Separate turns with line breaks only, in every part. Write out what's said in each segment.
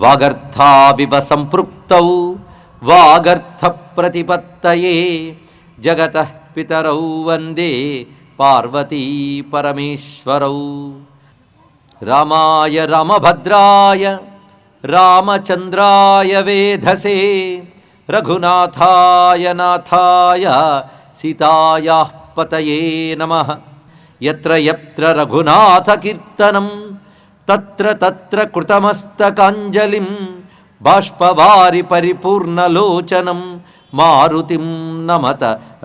వాగర్థావివ సంపృక్తౌ వాగర్థ ప్రతిపత్తయే జగతః పితరౌ వందే పార్వతీ పరమేశ్వరౌ. రామాయ రామభద్రాయ రామచంద్రాయ వేధసే రఘునాథాయ నాథాయ సీతాయాః పతయే నమః. యత్ర యత్ర రఘునాథ కీర్తనం తత్ర తత్ర కృతమస్తకాంజలిం బాష్పవారి పరిపూర్ణలోచనం మారుతిం నమత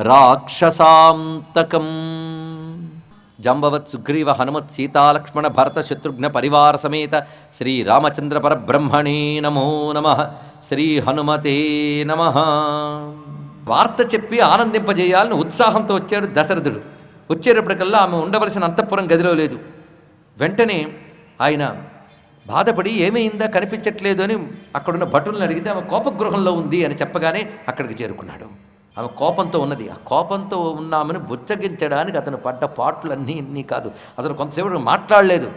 రాక్షసాంతకం. జాంబవత్ సుగ్రీవ హనుమత్ సీతాలక్ష్మణ భరత శత్రుఘ్న పరివార సమేత శ్రీరామచంద్ర పరబ్రహ్మణే నమో నమః. శ్రీ హనుమతే నమః. వార్త చెప్పి ఆనందింపజేయాలని ఉత్సాహంతో వచ్చాడు దశరథుడు. వచ్చేటప్పటికల్లా ఆమె ఉండవలసిన అంతఃపురం గదిలో లేదు. వెంటనే ఆయన బాధపడి ఏమైందా కనిపించట్లేదు అని అక్కడున్న భటులను అడిగితే ఆమె కోపగృహంలో ఉంది అని చెప్పగానే అక్కడికి చేరుకున్నాడు. ఆమె కోపంతో ఉన్నది. ఆ కోపంతో ఉన్నామని బుచ్చగించడానికి అతను పడ్డ పాటలన్నీ కాదు. అతను కొంతసేపు మాట్లాడలేదు.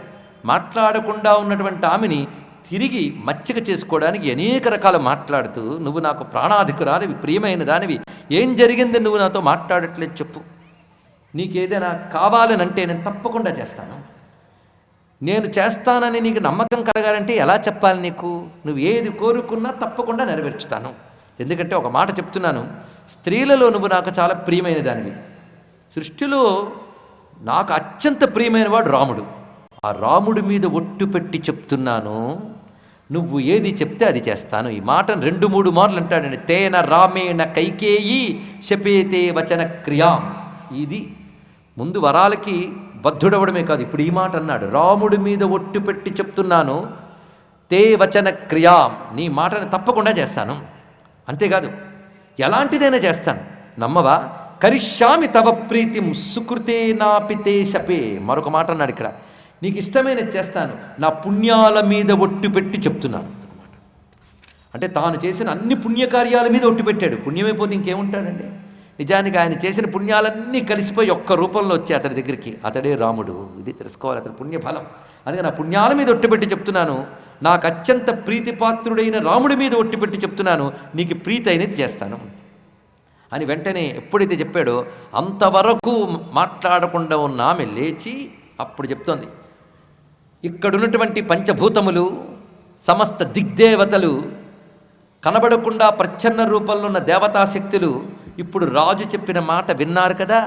మాట్లాడకుండా ఉన్నటువంటి ఆమెని తిరిగి మచ్చిక చేసుకోవడానికి అనేక రకాలు మాట్లాడుతూ, నువ్వు నాకు ప్రాణాధికురాలివి, ప్రియమైన దానివి, ఏం జరిగింది నువ్వు నాతో మాట్లాడట్లేదు చెప్పు, నీకేదైనా కావాలనంటే నేను తప్పకుండా చేస్తాను, నేను చేస్తానని నీకు నమ్మకం కలగాలంటే ఎలా చెప్పాలి నీకు, నువ్వు ఏది కోరుకున్నా తప్పకుండా నెరవేర్చుతాను. ఎందుకంటే ఒక మాట చెప్తున్నాను, స్త్రీలలో నువ్వు నాకు చాలా ప్రియమైన దానివి, సృష్టిలో నాకు అత్యంత ప్రియమైన వాడు రాముడు, ఆ రాముడి మీద ఒట్టు పెట్టి చెప్తున్నాను, నువ్వు ఏది చెప్తే అది చేస్తాను. ఈ మాటను 2-3 మార్లు అంటాడండి. తేన రామేణ కైకేయి శపేతే వచన క్రియాం. ఇది ముందు వరాలకి బద్ధుడవడమే కాదు, ఇప్పుడు ఈ మాట అన్నాడు, రాముడి మీద ఒట్టు పెట్టి చెప్తున్నాను, తే వచన క్రియాం, నీ మాటను తప్పకుండా చేస్తాను. అంతేకాదు ఎలాంటిదైనా చేస్తాను, నమ్మవా. కరిష్యామి తవ ప్రీతిం సుకృతే నాపితే శపే. మరొక మాట అన్నాడు ఇక్కడ, నీకు ఇష్టమైనది చేస్తాను, నా పుణ్యాల మీద ఒట్టు పెట్టి చెప్తున్నాను అన్నమాట. అంటే తాను చేసిన అన్ని పుణ్యకార్యాల మీద ఒట్టు పెట్టాడు. పుణ్యమైపోతే ఇంకేముంటాడండి. నిజానికి ఆయన చేసిన పుణ్యాలన్నీ కలిసిపోయి ఒక్క రూపంలో వచ్చి అతడి దగ్గరికి, అతడే రాముడు. ఇది తెలుసుకోవాలి, అతడి పుణ్యఫలం. అందుకే నా పుణ్యాల మీద ఒట్టుపెట్టి చెప్తున్నాను, నాకు అత్యంత ప్రీతిపాత్రుడైన రాముడి మీద ఒట్టుపెట్టి చెప్తున్నాను, నీకు ప్రీతి అయినది చేస్తాను అని వెంటనే ఎప్పుడైతే చెప్పాడో అంతవరకు మాట్లాడకుండా ఉన్న ఆమె లేచి అప్పుడు చెప్తోంది, ఇక్కడున్నటువంటి పంచభూతములు, సమస్త దిగ్దేవతలు, కనబడకుండా ప్రచ్ఛన్న రూపంలో ఉన్న దేవతాశక్తులు ఇప్పుడు రాజు చెప్పిన మాట విన్నారు కదా,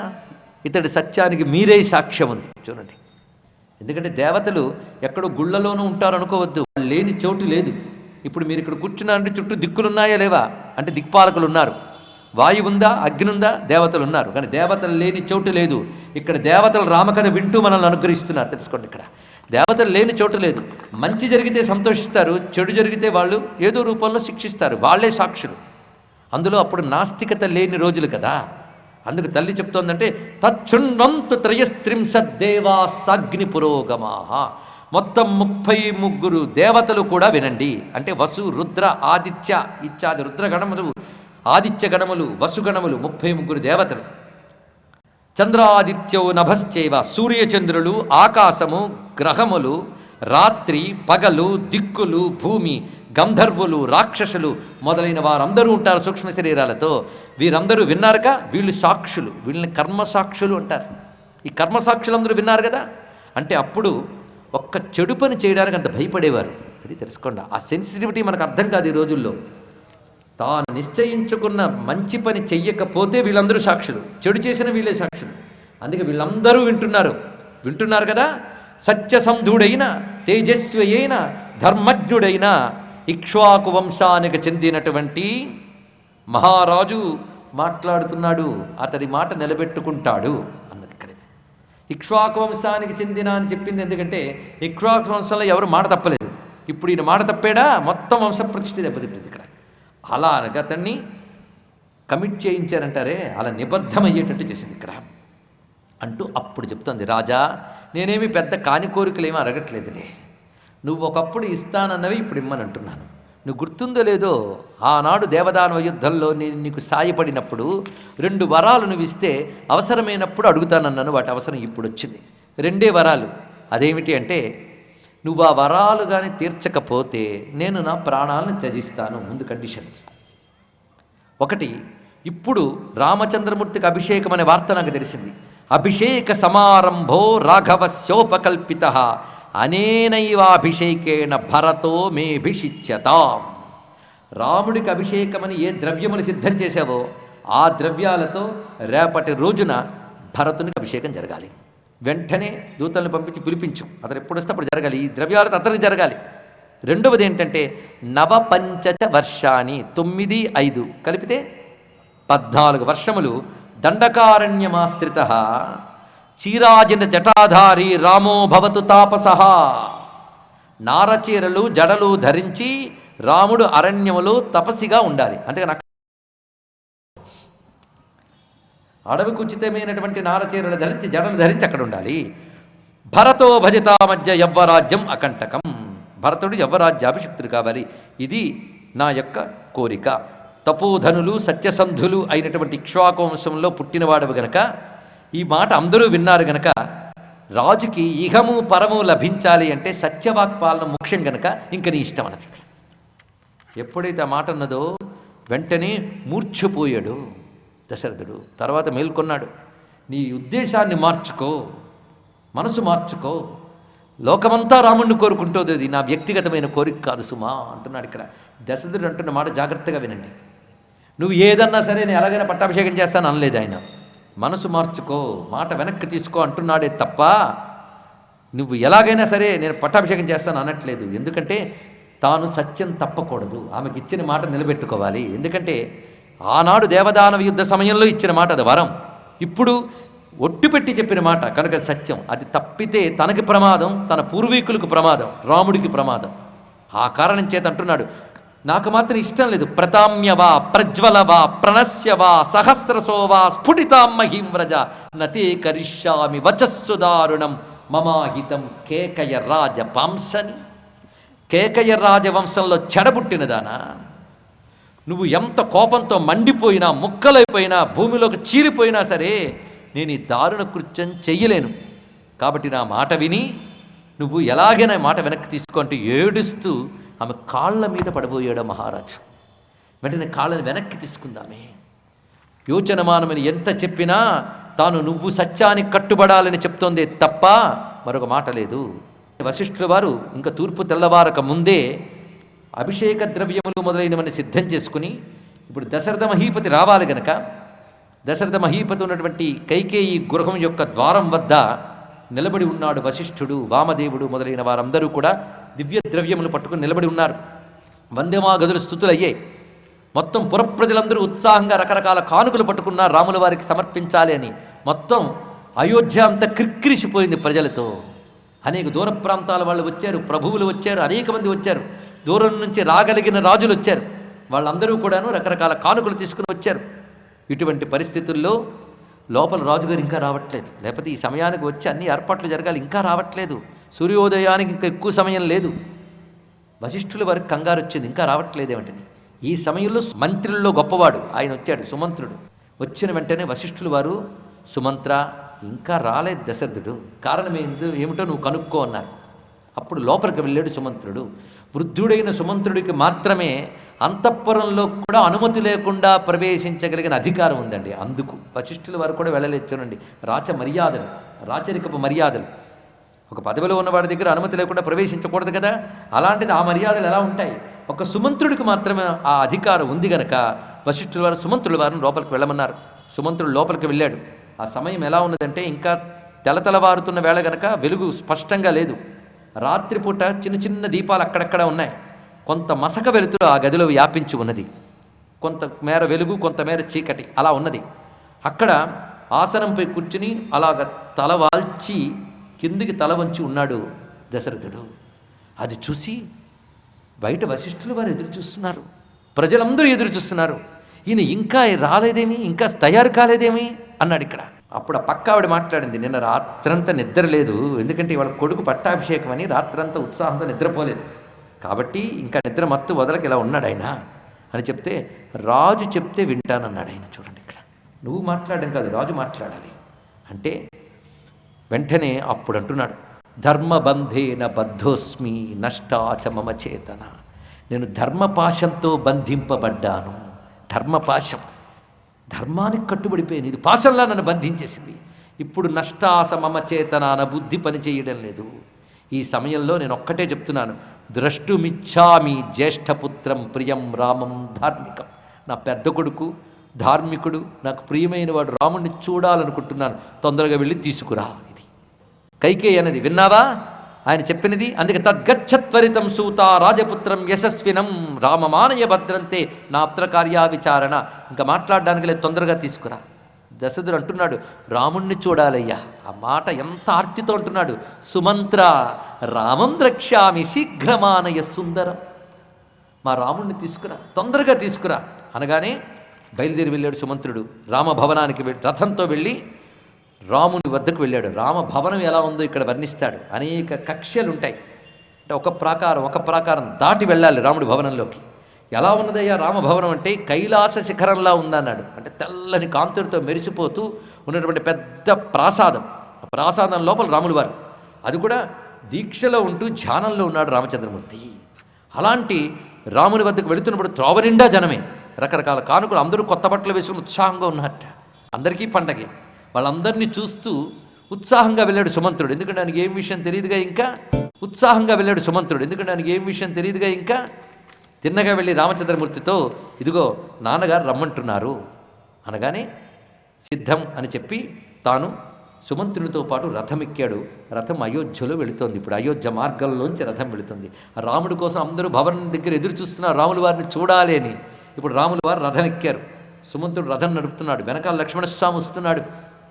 ఇతడి సత్యానికి మీరే సాక్ష్యం ఉంది చూడండి. ఎందుకంటే దేవతలు ఎక్కడో గుళ్ళలోనూ ఉంటారు అనుకోవద్దు, లేని చోటు లేదు. ఇప్పుడు మీరు ఇక్కడ కూర్చున్నారంటే చుట్టూ దిక్కులు ఉన్నాయా లేవా అంటే దిక్పాలకులు ఉన్నారు, వాయువు ఉందా, అగ్ని ఉందా, దేవతలు ఉన్నారు. కానీ దేవతలు లేని చోటు లేదు. ఇక్కడ దేవతలు రామకథ వింటూ మనల్ని అనుగ్రహిస్తున్నారు. తెలుసుకోండి, ఇక్కడ దేవతలు లేని చోటు లేదు. మంచి జరిగితే సంతోషిస్తారు, చెడు జరిగితే వాళ్ళు ఏదో రూపంలో శిక్షిస్తారు, వాళ్ళే సాక్షులు. అందులో అప్పుడు నాస్తికత లేని రోజులు కదా. అందుకు తల్లి చెప్తోందంటే తచ్చుండంతు త్రయస్త్రింశద్దేవా సాగ్ని పురోగమాహ, మొత్తం 33 దేవతలు కూడా వినండి. అంటే వసు, రుద్ర, ఆదిత్య ఇత్యాది రుద్రగణములు, ఆదిత్య గణములు, వసుగణములు, 33 దేవతలు. చంద్రాదిత్యౌ నభశ్చైవ, సూర్యచంద్రులు, ఆకాశము, గ్రహములు, రాత్రి పగలు, దిక్కులు, భూమి, గంధర్వులు, రాక్షసులు మొదలైన వారందరూ ఉంటారు సూక్ష్మ శరీరాలతో. వీరందరూ విన్నారుగా, వీళ్ళు సాక్షులు, వీళ్ళని కర్మసాక్షులు అంటారు. ఈ కర్మసాక్షులందరూ విన్నారు కదా. అంటే అప్పుడు ఒక్క చెడు పని చేయడానికి అంత భయపడేవారు. అది తెలుసుకోండి. ఆ సెన్సిటివిటీ మనకు అర్థం కాదు ఈ రోజుల్లో. తాను నిశ్చయించుకున్న మంచి పని చెయ్యకపోతే వీళ్ళందరూ సాక్షులు, చెడు చేసిన వీళ్ళే సాక్షులు. అందుకే వీళ్ళందరూ వింటున్నారు కదా. సత్యసంధుడైన, తేజస్వి అయిన, ధర్మజ్ఞుడైన ఇక్ష్వాకు వంశానికి చెందినటువంటి మహారాజు మాట్లాడుతున్నాడు, అతడి మాట నిలబెట్టుకుంటాడు అన్నది ఇక్కడే. ఇక్ష్వాకు వంశానికి చెందిన అని చెప్పింది ఎందుకంటే ఇక్ష్వాకు వంశంలో ఎవరు మాట తప్పలేదు. ఇప్పుడు ఈయన మాట తప్పాడా మొత్తం వంశ ప్రతిష్ఠ దెబ్బతింటుంది ఇక్కడ. అలా అతన్ని కమిట్ చేయించారంటారే, అలా నిబద్ధమయ్యేటట్టు చేసింది ఇక్కడ అంటూ అప్పుడు చెప్తుంది, రాజా నేనేమి పెద్ద కాని కోరికలేమీ అడగట్లేదులే, నువ్వు ఒకప్పుడు ఇస్తానన్నవి ఇప్పుడు ఇమ్మని అంటున్నాను. నువ్వు గుర్తుందో లేదో, ఆనాడు దేవదానవ యుద్ధంలో నేను నీకు సాయపడినప్పుడు 2 వరాలు నువ్వు ఇస్తే అవసరమైనప్పుడు అడుగుతానన్నాను, వాటి అవసరం ఇప్పుడు వచ్చింది. 2 వరాలు. అదేమిటి అంటే నువ్వు ఆ వరాలు కానీ తీర్చకపోతే నేను నా ప్రాణాలను త్యజిస్తాను. ముందు కండిషన్. ఒకటి, ఇప్పుడు రామచంద్రమూర్తికి అభిషేకం అనే వార్త నాకు తెలిసింది. అభిషేక సమారంభో రాఘవస్యోపకల్పిత అనేనైవాభిషేకేణ భరతో మేభిషిచ్యతాం. రాముడికి అభిషేకమని ఏ ద్రవ్యములు సిద్ధం చేశావో ఆ ద్రవ్యాలతో రేపటి రోజున భరతునికి అభిషేకం జరగాలి. వెంటనే దూతలను పంపించి పిలిపించు, అతను ఎప్పుడు వస్తే అప్పుడు జరగాలి. ఈ ద్రవ్యాలతో అతనికి జరగాలి. రెండవది ఏంటంటే నవపంచచ వర్షాన్ని, 9, 5 కలిపితే 14 వర్షములు దండకారణ్యమాశ్రిత చీరాజిన జటాధారి రామో భవతు తాపసః. నారచీరలు జడలు ధరించి రాముడు అరణ్యములో తపస్సిగా ఉండాలి. అంతేగాని అడవికి ఉచితమైనటువంటి నారచీరలు ధరించి జడలు ధరించి అక్కడ ఉండాలి. భరతో భజితా మధ్య యవ్వరాజ్యం అకంటకం. భరతుడు యవ్వరాజ్యాభిషిక్తుడు కావాలి. ఇది నా యొక్క కోరిక. తపోధనులు సత్యసంధులు అయినటువంటి ఇక్ష్వాకువంశంలో పుట్టినవాడవు గనక ఈ మాట అందరూ విన్నారు గనక రాజుకి ఇహము పరము లభించాలి అంటే సత్యవాక్పాలన ముఖ్యం గనక ఇంక నీ ఇష్టం అన్నది. ఎప్పుడైతే ఆ మాట అన్నదో వెంటనే మూర్ఛపోయాడు దశరథుడు. తర్వాత మేల్కొన్నాడు. నీ ఉద్దేశాన్ని మార్చుకో, మనసు మార్చుకో. లోకమంతా రాముణ్ణి కోరుకుంటోది, అది నా వ్యక్తిగతమైన కోరిక కాదు సుమా అంటున్నాడు. ఇక్కడ దశరథుడు అంటున్న మాట జాగ్రత్తగా వినండి. నువ్వు ఏదన్నా సరే నేను ఎలాగైనా పట్టాభిషేకం చేస్తాను అనలేదు ఆయన. మనసు మార్చుకో, మాట వెనక్కి తీసుకో అంటున్నాడే తప్ప నువ్వు ఎలాగైనా సరే నేను పట్టాభిషేకం చేస్తాను అనట్లేదు. ఎందుకంటే తాను సత్యం తప్పకూడదు, ఆమెకి ఇచ్చిన మాట నిలబెట్టుకోవాలి. ఎందుకంటే ఆనాడు దేవదానవ యుద్ధ సమయంలో ఇచ్చిన మాట అది వరం, ఇప్పుడు ఒట్టు చెప్పిన మాట కనుక సత్యం. అది తప్పితే తనకి ప్రమాదం, తన పూర్వీకులకు ప్రమాదం, రాముడికి ప్రమాదం. ఆ కారణం చేత అంటున్నాడు, నాకు మాత్రం ఇష్టం లేదు. ప్రతామ్యవా ప్రజ్వలవా ప్రణశ్యవా సహస్రసోవా స్ఫుటితాం మహీంవ్రజ నతే కరిష్యామి వచస్సు దారుణం మమాహితం కేకయ రాజవంశని. కేకయ రాజవంశంలో చెడబుట్టినదానా, నువ్వు ఎంత కోపంతో మండిపోయినా ముక్కలైపోయినా భూమిలోకి చీలిపోయినా సరే నేను ఈ దారుణ కృత్యం చెయ్యలేను. కాబట్టి నా మాట విని నువ్వు ఎలాగైనా మాట వెనక్కి తీసుకుంటూ ఏడుస్తూ ఆమె కాళ్ళ మీద పడబోయాడు మహారాజు. వెంటనే కాళ్ళని వెనక్కి తీసుకుందామే. యోచనమానమని ఎంత చెప్పినా తాను నువ్వు సత్యానికి కట్టుబడాలని చెప్తోందే తప్ప మరొక మాట లేదు. వశిష్ఠుల వారు ఇంకా తూర్పు తెల్లవారక ముందే అభిషేక ద్రవ్యములు మొదలైనవన్నీ సిద్ధం చేసుకుని ఇప్పుడు దశరథ మహీపతి రావాలి గనక దశరథ మహీపతి ఉన్నటువంటి కైకేయి గృహం యొక్క ద్వారం వద్ద నిలబడి ఉన్నాడు వశిష్ఠుడు, వామదేవుడు మొదలైన వారందరూ కూడా దివ్య ద్రవ్యములు పట్టుకుని నిలబడి ఉన్నారు. వందేమాగదులు స్తుతులు అయ్యాయి. మొత్తం పురప్రజలందరూ ఉత్సాహంగా రకరకాల కానుకలు పట్టుకున్నారు రాముల వారికి సమర్పించాలి అని. మొత్తం అయోధ్య అంతా క్రిక్కిరిసిపోయింది ప్రజలతో. అనేక దూర ప్రాంతాల వాళ్ళు వచ్చారు, ప్రభువులు వచ్చారు, అనేక మంది వచ్చారు. దూరం నుంచి రాగలిగిన రాజులు వచ్చారు. వాళ్ళందరూ కూడాను రకరకాల కానుకలు తీసుకుని వచ్చారు. ఇటువంటి పరిస్థితుల్లో లోపల రాజుగారు ఇంకా రావట్లేదు. లేకపోతే ఈ సమయానికి వచ్చి అన్ని ఏర్పాట్లు జరగాలి, ఇంకా రావట్లేదు. సూర్యోదయానికి ఇంకా ఎక్కువ సమయం లేదు. వశిష్ఠుల వారికి కంగారు వచ్చింది, ఇంకా రావట్లేదేమిటని. ఈ సమయంలో మంత్రుల్లో గొప్పవాడు ఆయన వచ్చాడు, సుమంత్రుడు. వచ్చిన వెంటనే వశిష్ఠుల వారు, సుమంత్ర ఇంకా రాలేదు దశరథుడు, కారణం ఏమిటో నువ్వు కనుక్కో అన్నారు. అప్పుడు లోపలికి వెళ్ళాడు సుమంత్రుడు. వృద్ధుడైన సుమంత్రుడికి మాత్రమే అంతఃపురంలో కూడా అనుమతి లేకుండా ప్రవేశించగలిగిన అధికారం ఉందండి. అందుకు వశిష్ఠుల వారు కూడా వెళ్ళలేచ్చునండి. మర్యాదలు, రాచరికపు మర్యాదలు. ఒక పదవిలో ఉన్నవాడి దగ్గర అనుమతి లేకుండా ప్రవేశించకూడదు కదా. అలాంటిది ఆ మర్యాదలు ఎలా ఉంటాయి? ఒక సుమంత్రుడికి మాత్రమే ఆ అధికారం ఉంది గనక వశిష్ఠుల వారు సుమంత్రుల వారిని లోపలికి వెళ్ళమన్నారు. సుమంత్రుడు లోపలికి వెళ్ళాడు. ఆ సమయం ఎలా ఉన్నదంటే ఇంకా తెలతెలవారుతున్న వేళ గనక వెలుగు స్పష్టంగా లేదు. రాత్రిపూట చిన్న చిన్న దీపాలు అక్కడక్కడ ఉన్నాయి. కొంత మసక వెలుతురు ఆ గదిలో వ్యాపించి ఉన్నది. కొంతమేర వెలుగు, కొంతమేర చీకటి అలా ఉన్నది. అక్కడ ఆసనంపై కూర్చుని అలాగ తల వాల్చి కిందికి తల వంచి ఉన్నాడు దశరథుడు. అది చూసి బయట వశిష్ఠుల వారు ఎదురు చూస్తున్నారు, ప్రజలందరూ ఎదురు చూస్తున్నారు. ఈయన ఇంకా రాలేదేమి, ఇంకా తయారు కాలేదేమి అన్నాడు ఇక్కడ. అప్పుడు ఆ పక్క ఆవిడ మాట్లాడింది, నిన్న రాత్రంతా నిద్ర లేదు, ఎందుకంటే ఇవాళ కొడుకు పట్టాభిషేకం అని రాత్రంతా ఉత్సాహంతో నిద్రపోలేదు, కాబట్టి ఇంకా నిద్ర మత్తు వదలకి ఇలా ఉన్నాడు ఆయన అని చెప్తే, రాజు చెప్తే వింటానన్నాడు ఆయన. చూడండి ఇక్కడ నువ్వు మాట్లాడడం కాదు, రాజు మాట్లాడాలి అంటే. వెంటనే అప్పుడు అంటున్నాడు, ధర్మబంధేన బద్ధోస్మి నష్టాచ మమ చేతన. నేను ధర్మపాశంతో బంధింపబడ్డాను. ధర్మపాశం, ధర్మానికి కట్టుబడిపోయాను. ఇది పాశంలా నన్ను బంధించేసింది. ఇప్పుడు నష్టాస మమ చేతన, నా బుద్ధి పనిచేయడం లేదు. ఈ సమయంలో నేను ఒక్కటే చెప్తున్నాను, ద్రష్టుమిచ్చామి జ్యేష్ఠపుత్రం ప్రియం రామం ధార్మికం. నా పెద్ద కొడుకు ధార్మికుడు, నాకు ప్రియమైన వాడు రాముడిని చూడాలనుకుంటున్నాను, తొందరగా వెళ్ళి తీసుకురా. ఇది కైకేయి అన్నది విన్నావా ఆయన చెప్పినది. అందుకే తద్గచ్చత్వరితం సూత రాజపుత్రం యశస్వినం రామమానయ భద్రంతే నాత్ర కార్యా విచారణ. ఇంకా మాట్లాడడానికి లేదు, తొందరగా తీసుకురా. దశరథుడు అంటున్నాడు, రాముణ్ణి చూడాలయ్యా. ఆ మాట ఎంత ఆర్తితో అంటున్నాడు. సుమంత్ర రామం ద్రక్ష్యామి శీఘ్రమానయ సుందరం. మా రాముణ్ణి తీసుకురా, తొందరగా తీసుకురా అనగానే బయలుదేరి వెళ్ళాడు సుమంత్రుడు. రామభవనానికి రథంతో వెళ్ళి రాముని వద్దకు వెళ్ళాడు. రామభవనం ఎలా ఉందో ఇక్కడ వర్ణిస్తాడు. అనేక కక్ష్యలు ఉంటాయి. అంటే ఒక ప్రాకారం దాటి వెళ్ళాలి రాముడి భవనంలోకి. ఎలా ఉన్నదయ్యా రామభవనం అంటే కైలాస శిఖరంలా ఉందన్నాడు. అంటే తెల్లని కాంతులతో మెరిసిపోతూ ఉన్నటువంటి పెద్ద ప్రాసాదం. ఆ ప్రాసాదం లోపల రాములు వారు, అది కూడా దీక్షలో ఉంటూ ధ్యానంలో ఉన్నాడు రామచంద్రమూర్తి. అలాంటి రాముని వద్దకు వెళుతున్నప్పుడు త్రోవ నిండా జనమే, రకరకాల కానుకలు, అందరూ కొత్త బట్టలు వేసుకుని ఉత్సాహంగా ఉన్నట్ట. అందరికీ పండగే. వాళ్ళందరినీ చూస్తూ ఉత్సాహంగా వెళ్ళాడు సుమంత్రుడు. ఎందుకంటే ఆయనకి ఏం విషయం తెలియదుగా ఇంకా. ఉత్సాహంగా వెళ్ళాడు సుమంత్రుడు. ఎందుకంటే ఆయనకి ఏం విషయం తెలియదుగా ఇంకా. తిన్నగా వెళ్ళి రామచంద్రమూర్తితో, ఇదిగో నాన్నగారు రమ్మంటున్నారు అనగానే సిద్ధం అని చెప్పి తాను సుమంత్రునితో పాటు రథం ఎక్కాడు. రథం అయోధ్యలో వెళుతోంది. ఇప్పుడు అయోధ్య మార్గంలోంచి రథం వెళుతుంది. రాముడి కోసం అందరూ భవనం దగ్గర ఎదురు చూస్తున్నారు రాముల వారిని చూడాలి అని. ఇప్పుడు రాముల వారు రథం ఎక్కారు. సుమంత్రుడు రథం నడుపుతున్నాడు. వెనకాల లక్ష్మణస్వామి వస్తున్నాడు.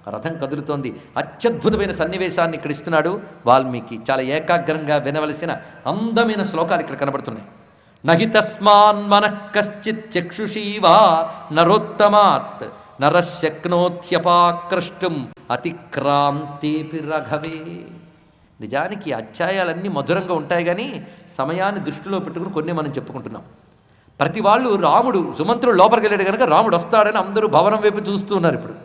ఆ రథం కదులుతోంది. అత్యద్భుతమైన సన్నివేశాన్ని ఇక్కడ ఇస్తున్నాడు వాల్మీకి. చాలా ఏకాగ్రంగా వినవలసిన అందమైన శ్లోకాలు ఇక్కడ కనబడుతున్నాయి. నహి తస్మాన్ మనః కశ్చిత్ చక్షుషీవా నరోత్తమాత్ నరశక్నోత్యపాకృష్టం అతిక్రాంతేపి రఘవే. నిజానికి ఈ అధ్యాయాలన్నీ మధురంగా ఉంటాయి, కానీ సమయాన్ని దృష్టిలో పెట్టుకుని కొన్ని మనం చెప్పుకుంటున్నాం. ప్రతి వాళ్ళు రాముడు సుమంత్రుడు లోపలికి వెళ్ళాడు కనుక రాముడు వస్తాడని అందరూ భవనం వైపు చూస్తూ ఉన్నారు. ఇప్పుడు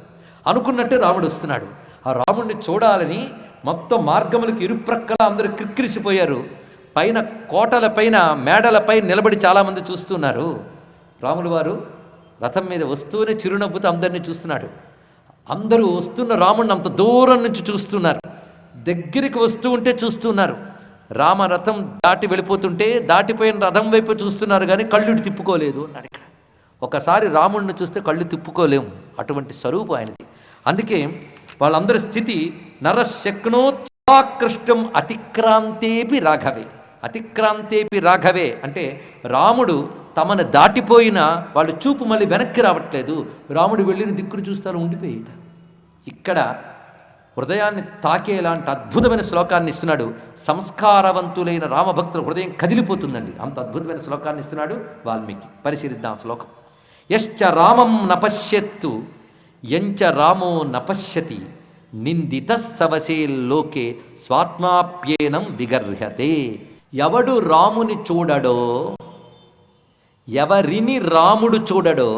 అనుకున్నట్టే రాముడు వస్తున్నాడు. ఆ రాముడిని చూడాలని మొత్తం మార్గములకు ఇరుప్రక్కల అందరూ క్రిక్కిరిసిపోయారు. పైన కోటలపైన మేడలపై నిలబడి చాలామంది చూస్తున్నారు. రాములు వారు రథం మీద వస్తూనే చిరునవ్వుతో అందరినీ చూస్తున్నాడు. అందరూ వస్తున్న రాముడిని అంత దూరం నుంచి చూస్తున్నారు. దగ్గరికి వస్తూ ఉంటే చూస్తున్నారు. రామరథం దాటి వెళ్ళిపోతుంటే దాటిపోయిన రథం వైపు చూస్తున్నారు, కానీ కళ్ళు తిప్పుకోలేదు అన్నాడు ఇక్కడ. ఒకసారి రాముడిని చూస్తే కళ్ళు తిప్పుకోలేము, అటువంటి స్వరూపం ఆయనది. అందుకే వాళ్ళందరి స్థితి నరశక్నోత్యాకృష్టం అతిక్రాంతేపి రాఘవే. అతిక్రాంతేపి రాఘవే అంటే రాముడు తమను దాటిపోయిన వాళ్ళు చూపు మళ్ళీ వెనక్కి రావట్లేదు. రాముడు వెళ్ళిన దిక్కును చూస్తారు ఉండిపోయేట. ఇక్కడ హృదయాన్ని తాకేలాంటి అద్భుతమైన శ్లోకాన్ని ఇస్తున్నాడు. సంస్కారవంతులైన రామభక్తుల హృదయం కదిలిపోతుందండి. అంత అద్భుతమైన శ్లోకాన్ని ఇస్తున్నాడు వాల్మీకి. పరిశీలిద్దాం శ్లోకం. యశ్చ రామం నపశ్యత్తు యంచ రామో నపశ్యతి నిందిత సవసే లోకే స్వాత్మాప్యేనం విగర్హతే. ఎవడు రాముని చూడడో, ఎవరిని రాముడు చూడడో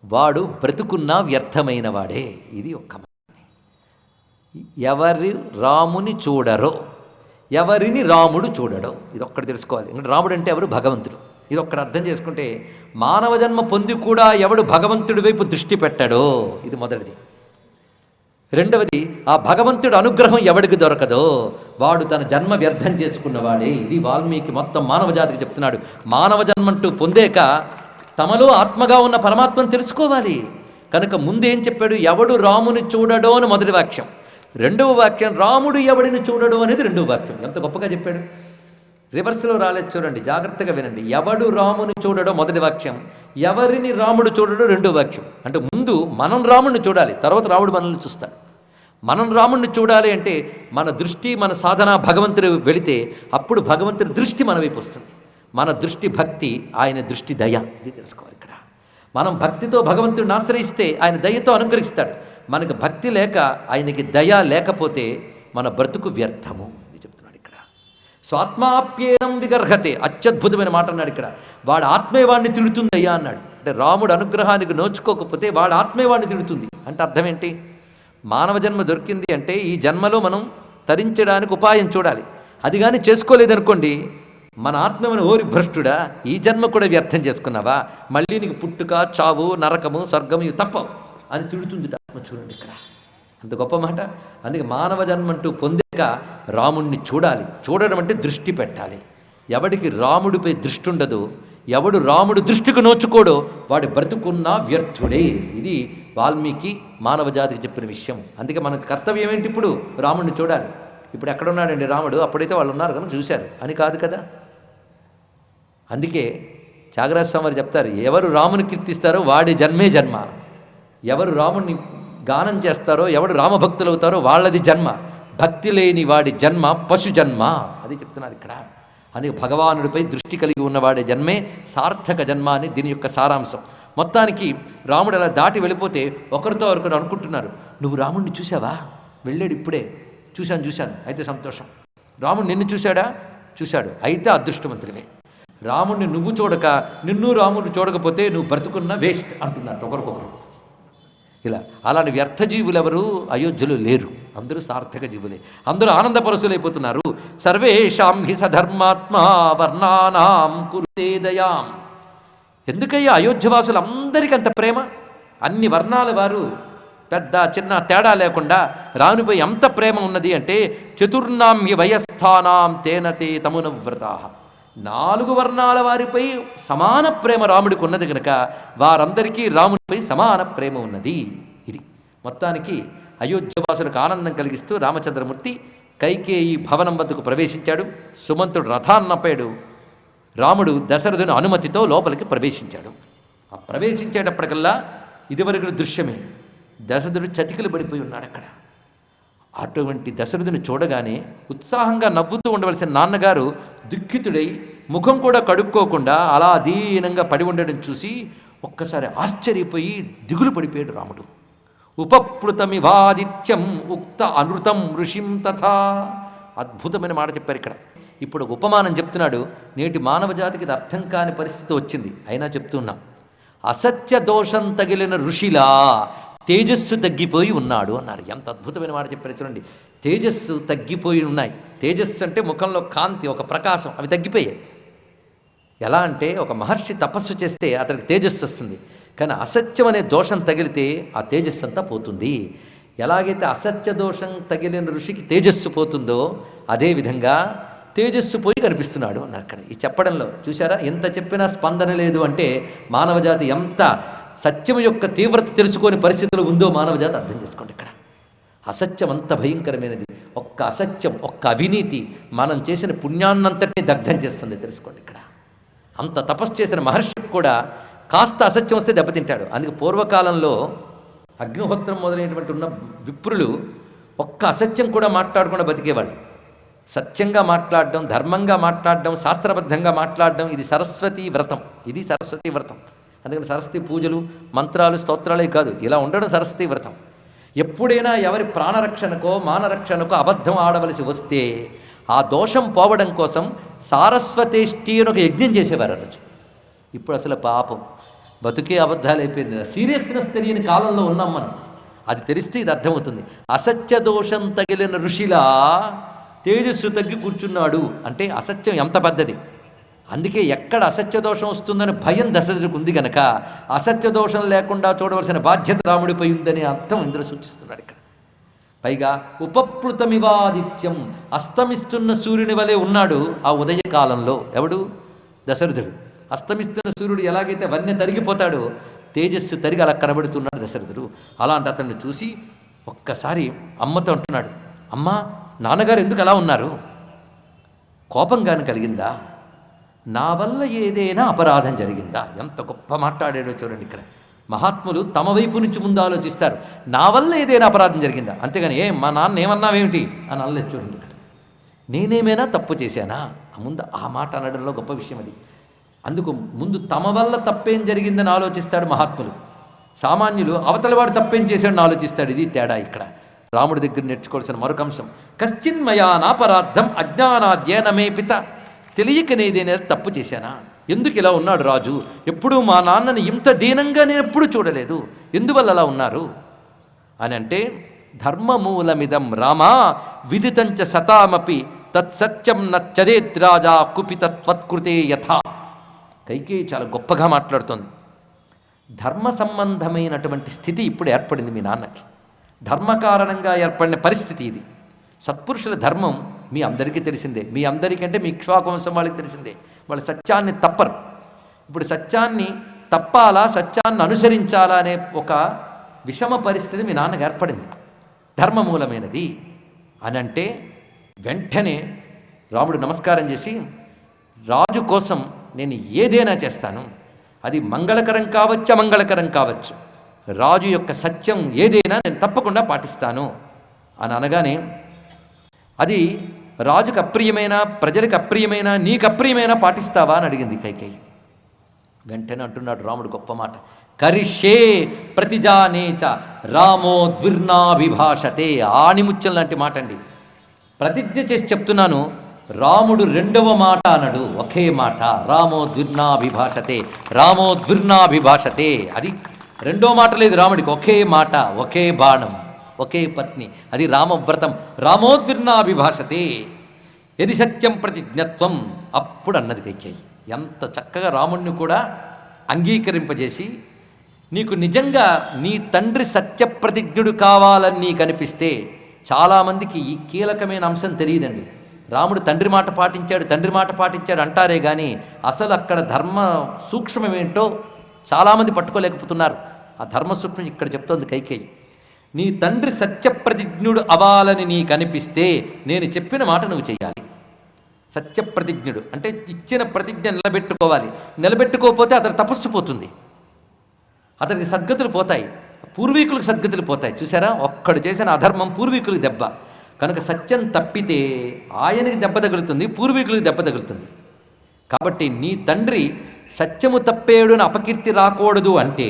వాడు బ్రతుకున్నా వ్యర్థమైన వాడే. ఇది ఒక్క. ఎవరి రాముని చూడరో, ఎవరిని రాముడు చూడడో, ఇది ఒక్కటి తెలుసుకోవాలి. ఇంకా రాముడు అంటే ఎవరు? భగవంతుడు. ఇది ఒక్కటి అర్థం చేసుకుంటే మానవ జన్మ పొంది కూడా ఎవడు భగవంతుడి వైపు దృష్టి పెట్టడో, ఇది మొదటిది. రెండవది, ఆ భగవంతుడు అనుగ్రహం ఎవడికి దొరకదో వాడు తన జన్మ వ్యర్థం చేసుకున్నవాడే. ఇది వాల్మీకి మొత్తం మానవ జాతికి చెప్తున్నాడు. మానవ జన్మంటూ పొందేక తమలో ఆత్మగా ఉన్న పరమాత్మను తెలుసుకోవాలి. కనుక ముందేం చెప్పాడు? ఎవడు రాముని చూడడో అని మొదటి వాక్యం. రెండవ వాక్యం రాముడు ఎవడిని చూడడు అనేది రెండవ వాక్యం. ఎంత గొప్పగా చెప్పాడు. రివర్స్లో రాలేదు, చూడండి, జాగ్రత్తగా వినండి. ఎవడు రాముని చూడడో మొదటి వాక్యం, ఎవరిని రాముడు చూడడో రెండో వాక్యం. అంటే ముందు మనం రాముడిని చూడాలి, తర్వాత రాముడు మనల్ని చూస్తాడు. మనం రాముడిని చూడాలి అంటే మన దృష్టి, మన సాధన భగవంతుడు వెళితే అప్పుడు భగవంతుడి దృష్టి మన వైపు వస్తుంది. మన దృష్టి భక్తి, ఆయన దృష్టి దయ. ఇది తెలుసుకోవాలి ఇక్కడ. మనం భక్తితో భగవంతుడిని ఆశ్రయిస్తే ఆయన దయతో అనుగ్రహిస్తాడు. మనకు భక్తి లేక, ఆయనకి దయ లేకపోతే మన బ్రతుకు వ్యర్థము. ఇది చెప్తున్నాడు ఇక్కడ. స్వాత్మాప్యేనం విగర్హతే. అత్యద్భుతమైన మాట అన్నాడు ఇక్కడ. వాడు ఆత్మేవాడిని తిడుతుంది అయ్యా అన్నాడు. అంటే రాముడు అనుగ్రహానికి నోచుకోకపోతే వాడు ఆత్మేవాడిని తిడుతుంది అంటే అర్థం ఏంటి? మానవ జన్మ దొరికింది అంటే ఈ జన్మలో మనం తరించడానికి ఉపాయం చూడాలి. అది కానీ చేసుకోలేదనుకోండి, మన ఆత్మమైన ఓరి భ్రష్టుడా, ఈ జన్మ కూడా వ్యర్థం చేసుకున్నావా, మళ్ళీ నీకు పుట్టుక, చావు, నరకము, స్వర్గము ఇవి తప్పవు అని తిడుతుంది ఆత్మ. చూడండి ఇక్కడ అంత గొప్ప మాట. అందుకే మానవ జన్మ అంటూ పొందాక రాముణ్ణి చూడాలి. చూడడం అంటే దృష్టి పెట్టాలి. ఎవడికి రాముడిపై దృష్టి ఉండదో, ఎవడు రాముడు దృష్టికి నోచుకోడో వాడు బ్రతుకున్నా వ్యర్థుడే. ఇది వాల్మీకి మానవ జాతికి చెప్పిన విషయం. అందుకే మన కర్తవ్యం ఏంటి? ఇప్పుడు రాముడిని చూడాలి. ఇప్పుడు ఎక్కడున్నాడండి రాముడు? అప్పుడైతే వాళ్ళు ఉన్నారు కనుక చూశారు అని కాదు కదా. అందుకే త్యాగరాజ స్వామి వారు చెప్తారు, ఎవరు రాముని కీర్తిస్తారో వాడి జన్మే జన్మ, ఎవరు రాముడిని గానం చేస్తారో, ఎవడు రామభక్తులు అవుతారో వాళ్ళది జన్మ, భక్తి లేని వాడి జన్మ పశు జన్మ. అది చెప్తున్నారు ఇక్కడ. అందుకే భగవానుడిపై దృష్టి కలిగి ఉన్నవాడి జన్మే సార్థక జన్మ అని దీని యొక్క సారాంశం. మొత్తానికి రాముడు అలా దాటి వెళ్ళిపోతే ఒకరితో ఒకరు అనుకుంటున్నారు, నువ్వు రాముడిని చూసావా? వెళ్ళాడు ఇప్పుడే. చూశాను. అయితే సంతోషం. రాముడు నిన్ను చూశాడా? చూశాడు. అయితే అదృష్టవంతుడివే. రాముడిని నువ్వు చూడక నిన్ను రాముడు చూడకపోతే నువ్వు బ్రతుకున్న వేస్ట్ అంటున్నారు ఒకరికొకరు. ఇలా అలాంటి వ్యర్థజీవులు ఎవరు అయోధ్యలో లేరు. అందరూ సార్థక జీవులే. అందరూ ఆనందపరచులైపోతున్నారు. సర్వేషాం హి సధర్మాత్మా వర్ణానాం కురుతే దయాం. ఎందుకయ్యా అయోధ్యవాసులు అందరికీ అంత ప్రేమ? అన్ని వర్ణాల వారు పెద్ద చిన్న తేడా లేకుండా రామునిపై ఎంత ప్రేమ ఉన్నది అంటే, చతుర్నాం హి వయస్థానాం తేనతే తమునవ్రతా. 4 వర్ణాల వారిపై సమాన ప్రేమ రాముడికి ఉన్నది కనుక వారందరికీ రాముడిపై సమాన ప్రేమ ఉన్నది. ఇది మొత్తానికి అయోధ్యవాసులకు ఆనందం కలిగిస్తూ రామచంద్రమూర్తి కైకేయి భవనం వద్దకు ప్రవేశించాడు. సుమంతుడు రథాన్నప్పాడు. రాముడు దశరథుని అనుమతితో లోపలికి ప్రవేశించాడు. ఆ ప్రవేశించేటప్పటికల్లా ఇదివరకు దృశ్యమే. దశరథుడు చతికిలు పడిపోయి ఉన్నాడు అక్కడ. అటువంటి దశరథుని చూడగానే ఉత్సాహంగా నవ్వుతూ ఉండవలసిన నాన్నగారు దుఃఖితుడై ముఖం కూడా కడుక్కోకుండా అలా దీనంగా పడి ఉండడం చూసి ఒక్కసారి ఆశ్చర్యపోయి దిగులు పడిపోయాడు రాముడు. ఉపప్లుతమివాదిత్యం ఉక్త అనృతం ఋషిం తథా. అద్భుతమైన మాట చెప్పారు ఇక్కడ. ఇప్పుడు ఉపమానం చెప్తున్నాడు. నేటి మానవ జాతికి ఇది అర్థం కాని పరిస్థితి వచ్చింది, అయినా చెప్తున్నాం. అసత్య దోషం తగిలిన ఋషిలా తేజస్సు తగ్గిపోయి ఉన్నాడు అన్నారు. ఎంత అద్భుతమైన మాట చెప్పారు చూడండి. తేజస్సు తగ్గిపోయి ఉన్నాయి. తేజస్సు అంటే ముఖంలో కాంతి, ఒక ప్రకాశం, అవి తగ్గిపోయాయి. ఎలా అంటే ఒక మహర్షి తపస్సు చేస్తే అతనికి తేజస్సు వస్తుంది, కానీ అసత్యం అనే దోషం తగిలితే ఆ తేజస్సు అంతా పోతుంది. ఎలాగైతే అసత్య దోషం తగిలిన ఋషికి తేజస్సు పోతుందో అదేవిధంగా తేజస్సు పోయి కనిపిస్తున్నాడు అన్నారు అక్కడ. ఈ చెప్పడంలో చూసారా, ఎంత చెప్పినా స్పందన లేదు అంటే మానవజాతి ఎంత సత్యం యొక్క తీవ్రత తెలుసుకొని పరిస్థితులు ఉందో మానవజాతి అర్థం చేసుకోండి. ఇక్కడ అసత్యం అంత భయంకరమైనది. ఒక్క అసత్యం, ఒక్క అవినీతి మనం చేసిన పుణ్యాన్నంతటినీ దగ్ధం చేస్తుంది. తెలుసుకోండి ఇక్కడ. అంత తపస్సు చేసిన మహర్షికి కూడా కాస్త అసత్యం వస్తే దెబ్బతింటాడు. అందుకే పూర్వకాలంలో అగ్నిహోత్రం మొదలైనటువంటి ఉన్న విప్రులు ఒక్క అసత్యం కూడా మాట్లాడకుండా బతికేవాళ్ళు. సత్యంగా మాట్లాడడం, ధర్మంగా మాట్లాడడం, శాస్త్రబద్ధంగా మాట్లాడడం, ఇది సరస్వతీ వ్రతం. ఇది సరస్వతీ వ్రతం. అందుకని సరస్వతి పూజలు, మంత్రాలు, స్తోత్రాలే కాదు, ఇలా ఉండడం సరస్వతీ వ్రతం. ఎప్పుడైనా ఎవరి ప్రాణరక్షణకో మానరక్షణకో అబద్ధం ఆడవలసి వస్తే ఆ దోషం పోవడం కోసం సారస్వతేష్టి అని ఒక యజ్ఞం చేసేవారు ఆ రోజు. ఇప్పుడు అసలు పాపం బతుకే అబద్ధాలు అయిపోయింది. సీరియస్నెస్ తెలియని కాలంలో ఉన్నాం మనం. అది తెలిస్తే ఇది అర్థమవుతుంది. అసత్య దోషం తగిలిన ఋషిలా తేజస్సు తగ్గి కూర్చున్నాడు అంటే అసత్యం ఎంత పెద్దది. అందుకే ఎక్కడ అసత్య దోషం వస్తుందని భయం దశరథుడికి ఉంది కనుక అసత్య దోషం లేకుండా చూడవలసిన బాధ్యత రాముడిపై ఉందని అర్థం ఇందులో సూచిస్తున్నాడు ఇక్కడ. పైగా ఉపప్లుతమివాదిత్యం, అస్తమిస్తున్న సూర్యుని వలె ఉన్నాడు ఆ ఉదయకాలంలో. ఎవడు? దశరథుడు. అస్తమిస్తున్న సూర్యుడు ఎలాగైతే వన్య తరిగిపోతాడో తేజస్సు తరిగి అలా కనబడుతున్నాడు దశరథుడు. అలాంటి అతన్ని చూసి ఒక్కసారి అమ్మతో అంటున్నాడు, అమ్మా, నాన్నగారు ఎందుకు అలా ఉన్నారు? కోపంగాని కలిగిందా? నా వల్ల ఏదైనా అపరాధం జరిగిందా? ఎంత గొప్ప మాట్లాడాడో చూడండి ఇక్కడ. మహాత్ములు తమ వైపు నుంచి ముందు ఆలోచిస్తారు. నా వల్ల ఏదైనా అపరాధం జరిగిందా, అంతేగాని మా నాన్న ఏమన్నావేమిటి అని అనలేదు. చూడండి ఇక్కడ. నేనేమైనా తప్పు చేశానా? ముందు ఆ మాట అనడంలో గొప్ప విషయం అది. అందుకు ముందు తమ వల్ల తప్పేం జరిగిందని ఆలోచిస్తాడు మహాత్ములు. సామాన్యులు అవతలవాడు తప్పేం చేశాడని ఆలోచిస్తాడు. ఇది తేడా ఇక్కడ. రాముడి దగ్గర నేర్చుకోవాల్సిన మరొక అంశం, కశ్చిన్మయా నాపరాధం అజ్ఞానాద్యేన మే పిత. తెలియకనేదేనా తప్పు చేశానా? ఎందుకు ఇలా ఉన్నాడు రాజు? ఎప్పుడూ మా నాన్నని ఇంత దీనంగా నేను ఎప్పుడూ చూడలేదు, ఎందువల్ల అలా ఉన్నారు అని అంటే ధర్మమూలమిదం రామా విదితంచ సతామపి తత్సత్యం నచ్చదేద్రాజా కుపితత్వత్కృతే యథా. కైకేయి చాలా గొప్పగా మాట్లాడుతోంది. ధర్మ సంబంధమైనటువంటి స్థితి ఇప్పుడు ఏర్పడింది మీ నాన్నకి. ధర్మ కారణంగా ఏర్పడిన పరిస్థితి ఇది. సత్పురుషుల ధర్మం మీ అందరికీ తెలిసిందే. మీ అందరికంటే మీ ఇక్ష్వాకువంశం వాళ్ళకి తెలిసిందే. వాళ్ళు సత్యాన్ని తప్పరు. ఇప్పుడు సత్యాన్ని తప్పాలా, సత్యాన్ని అనుసరించాలా అనే ఒక విషమ పరిస్థితి మీ నాన్నకు ఏర్పడింది. ధర్మమూలమైనది అని అంటే వెంటనే రాముడు నమస్కారం చేసి, రాజు కోసం నేను ఏదైనా చేస్తాను, అది మంగళకరం కావచ్చు అమంగళకరం కావచ్చు, రాజు యొక్క సత్యం ఏదైనా నేను తప్పకుండా పాటిస్తాను అని అనగానే, అది రాజుకు అప్రియమైన, ప్రజలకు అప్రియమైన, నీకు అప్రియమైన పాటిస్తావా అని అడిగింది కైకేయి. వెంటనే అంటున్నాడు రాముడు గొప్ప మాట, కరిష్యే ప్రతిజానేచ రామో ద్విర్నాభిభాషతే. ఆణిముత్యం లాంటి మాట అండి. ప్రతిజ్ఞ చేసి చెప్తున్నాను, రాముడు రెండవ మాట అనడు, ఒకే మాట, రామో ద్విర్నాభిభాషతే, రామో ద్విర్నాభిభాషతే. అది రెండో మాట లేదు రాముడికి, ఒకే మాట, ఒకే బాణం, ఒకే పత్ని, అది రామవ్రతం. రామోద్విర్నాభిభాషతే యది సత్యం ప్రతిజ్ఞత్వం. అప్పుడు అన్నది కైకేయి. ఎంత చక్కగా రాముడిని కూడా అంగీకరింపజేసి, నీకు నిజంగా నీ తండ్రి సత్యప్రతిజ్ఞుడు కావాలని నీకు అనిపిస్తే, చాలామందికి ఈ కీలకమైన అంశం తెలియదండి. రాముడు తండ్రి మాట పాటించాడు, తండ్రి మాట పాటించాడు అంటారే కానీ అసలు అక్కడ ధర్మ సూక్ష్మం ఏంటో చాలామంది పట్టుకోలేకపోతున్నారు. ఆ ధర్మ సూక్ష్మం ఇక్కడ చెప్తోంది కైకేయి. నీ తండ్రి సత్యప్రతిజ్ఞుడు అవ్వాలని నీకు అనిపిస్తే నేను చెప్పిన మాట నువ్వు చేయాలి. సత్యప్రతిజ్ఞుడు అంటే ఇచ్చిన ప్రతిజ్ఞ నిలబెట్టుకోవాలి. నిలబెట్టుకోకపోతే అతను తపస్సు పోతుంది, అతనికి సద్గతులు పోతాయి, పూర్వీకులకు సద్గతులు పోతాయి. చూసారా, ఒక్కడు చేసిన అధర్మం పూర్వీకులకు దెబ్బ. కనుక సత్యం తప్పితే ఆయనకి దెబ్బ తగులుతుంది, పూర్వీకులకు దెబ్బ తగులుతుంది. కాబట్టి నీ తండ్రి సత్యము తప్పేడు అని అపకీర్తి రాకూడదు అంటే,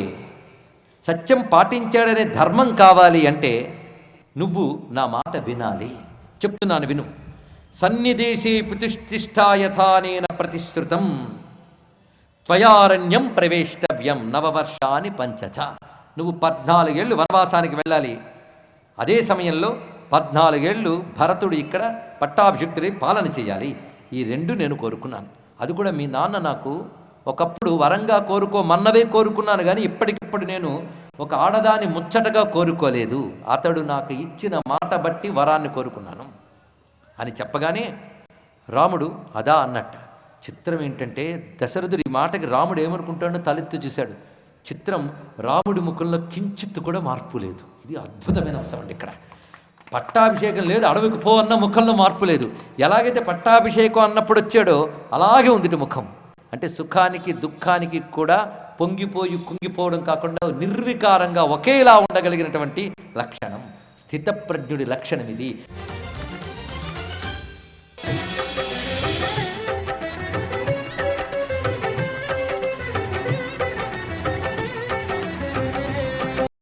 సత్యం పాటించాడనే ధర్మం కావాలి అంటే నువ్వు నా మాట వినాలి. చెప్తున్నాను విను. సన్నిదేశే ప్రతిష్ఠిష్టాయథానేన ప్రతిశ్రుతం త్వయారణ్యం ప్రవేష్టవ్యం నవవర్షాని పంచచ. నువ్వు 14 ఏళ్ళు వనవాసానికి వెళ్ళాలి. అదే సమయంలో 14 ఏళ్ళు భరతుడు ఇక్కడ పట్టాభిషిక్తుడై పాలన చేయాలి. ఈ రెండు నేను కోరుకున్నాను. అది కూడా మీ నాన్న నాకు ఒకప్పుడు వరంగా కోరుకోమన్నవే కోరుకున్నాను, కానీ ఇప్పటికిప్పుడు నేను ఒక ఆడదాని ముచ్చటగా కోరుకోలేదు. అతడు నాకు ఇచ్చిన మాట బట్టి వరాన్ని కోరుకున్నాను అని చెప్పగానే రాముడు అదా అన్నట్ట. చిత్రం ఏంటంటే, దశరథుడు ఈ మాటకి రాముడు ఏమనుకుంటాడో తలెత్తి చూశాడు. చిత్రం, రాముడి ముఖంలో కించిత్తు కూడా మార్పు లేదు. ఇది అద్భుతమైన అంశం అండి. ఇక్కడ పట్టాభిషేకం లేదు, అడవికి పో అన్న ముఖంలో మార్పు లేదు. ఎలాగైతే పట్టాభిషేకం అన్నప్పుడు వచ్చాడో అలాగే ఉంది ముఖం. అంటే సుఖానికి దుఃఖానికి కూడా పొంగిపోయి కుంగిపోవడం కాకుండా నిర్వికారంగా ఒకేలా ఉండగలిగినటువంటి లక్షణం, స్థితప్రజ్ఞుడి లక్షణం ఇది.